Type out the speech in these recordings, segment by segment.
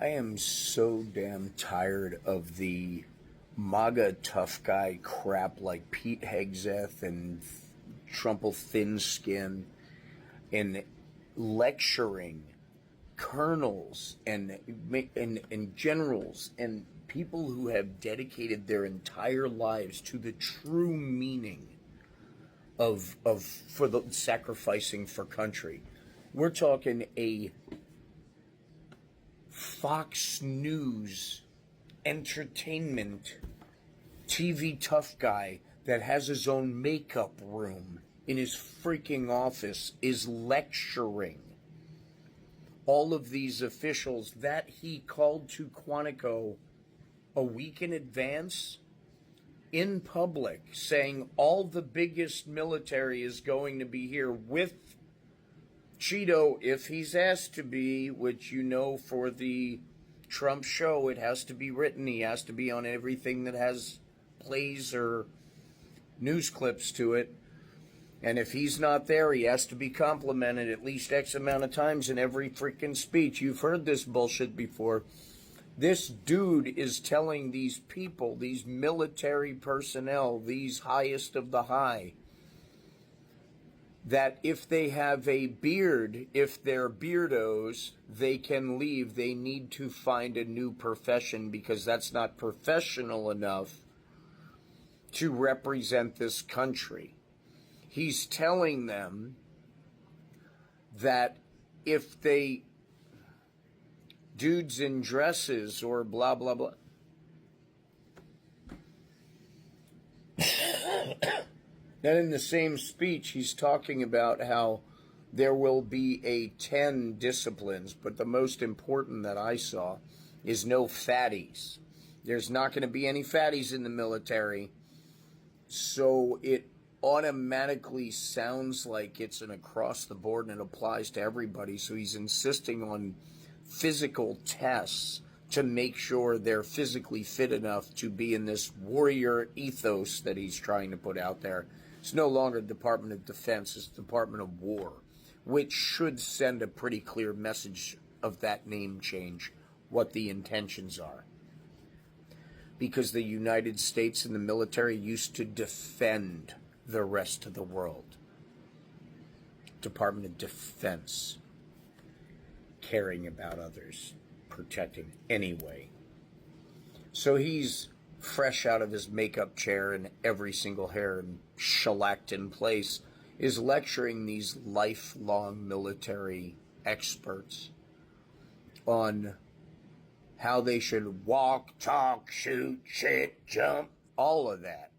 I am so damn tired of the MAGA tough guy crap like Pete Hegseth and Trumple Thin Skin and lecturing colonels and generals and people who have dedicated their entire lives to the true meaning of for the sacrificing for country. We're talking a Fox News entertainment TV tough guy that has his own makeup room in his freaking office is lecturing all of these officials that he called to Quantico a week in advance in public, saying all the biggest military is going to be here with Cheeto if he's asked to be, which for the Trump show, it has to be written. He has to be on everything that has plays or news clips to it. And if he's not there, he has to be complimented at least X amount of times in every freaking speech. You've heard this bullshit before. This dude is telling these people, these military personnel, these highest of the high, that if they have a beard, if they're beardos, they can leave. They need to find a new profession because that's not professional enough to represent this country. He's telling them that if they dudes in dresses or blah, blah, blah. Then in the same speech, he's talking about how there will be 10 disciplines, but the most important that I saw is no fatties. There's not going to be any fatties in the military, so it automatically sounds like it's an across the board and it applies to everybody. So he's insisting on physical tests to make sure they're physically fit enough to be in this warrior ethos that he's trying to put out there. It's no longer the Department of Defense, it's the Department of War, which should send a pretty clear message of that name change, what the intentions are. Because the United States and the military used to defend the rest of the world. Department of Defense, caring about others, protecting anyway. So he's fresh out of his makeup chair and every single hair and shellacked in place, is lecturing these lifelong military experts on how they should walk, talk, shoot, shit, jump, all of that.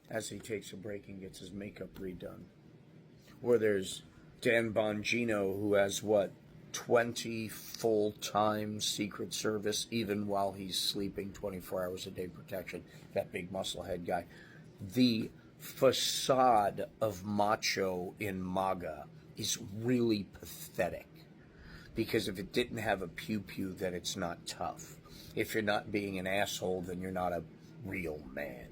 As he takes a break and gets his makeup redone. Where there's Dan Bongino, who has 20 full-time Secret Service, even while he's sleeping 24 hours a day protection, that big musclehead guy. The facade of macho in MAGA is really pathetic. Because if it didn't have a pew-pew, then it's not tough. If you're not being an asshole, then you're not a real man.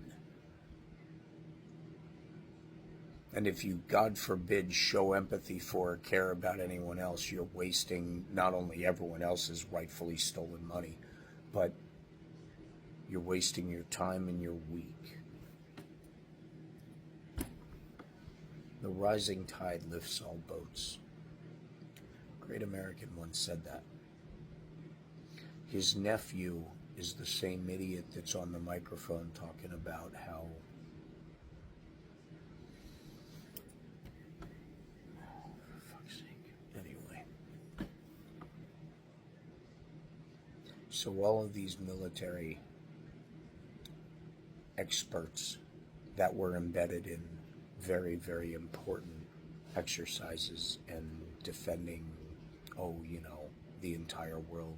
And if you, God forbid, show empathy for or care about anyone else, you're wasting not only everyone else's rightfully stolen money, but you're wasting your time and you're weak. The rising tide lifts all boats. A great American once said that. His nephew is the same idiot that's on the microphone talking about how anyway. So all of these military experts that were embedded in very, very important exercises and defending, the entire world,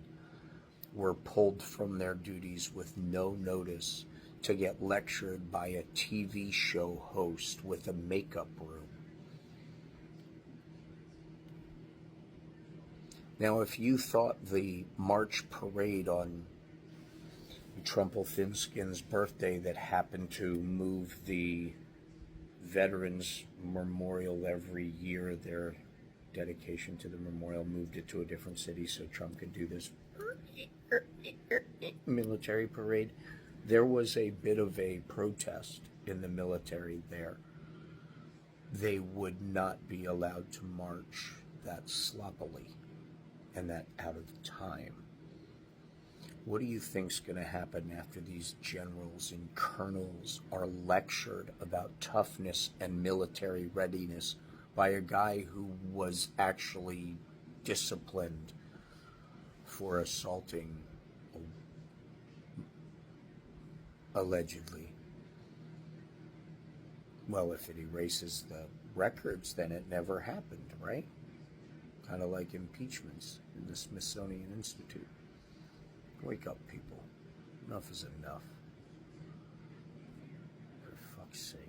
were pulled from their duties with no notice to get lectured by a TV show host with a makeup room. Now, if you thought the March parade on Trumple Thinskin's birthday that happened to move the Veterans Memorial every year, their dedication to the memorial, moved it to a different city so Trump could do this military parade. There was a bit of a protest in the military there. They would not be allowed to march that sloppily and that out of time. What do you think's going to happen after these generals and colonels are lectured about toughness and military readiness by a guy who was actually disciplined for assaulting, allegedly? Well, if it erases the records, then it never happened, right? Kind of like impeachments in the Smithsonian Institute. Wake up, people. Enough is enough. For fuck's sake.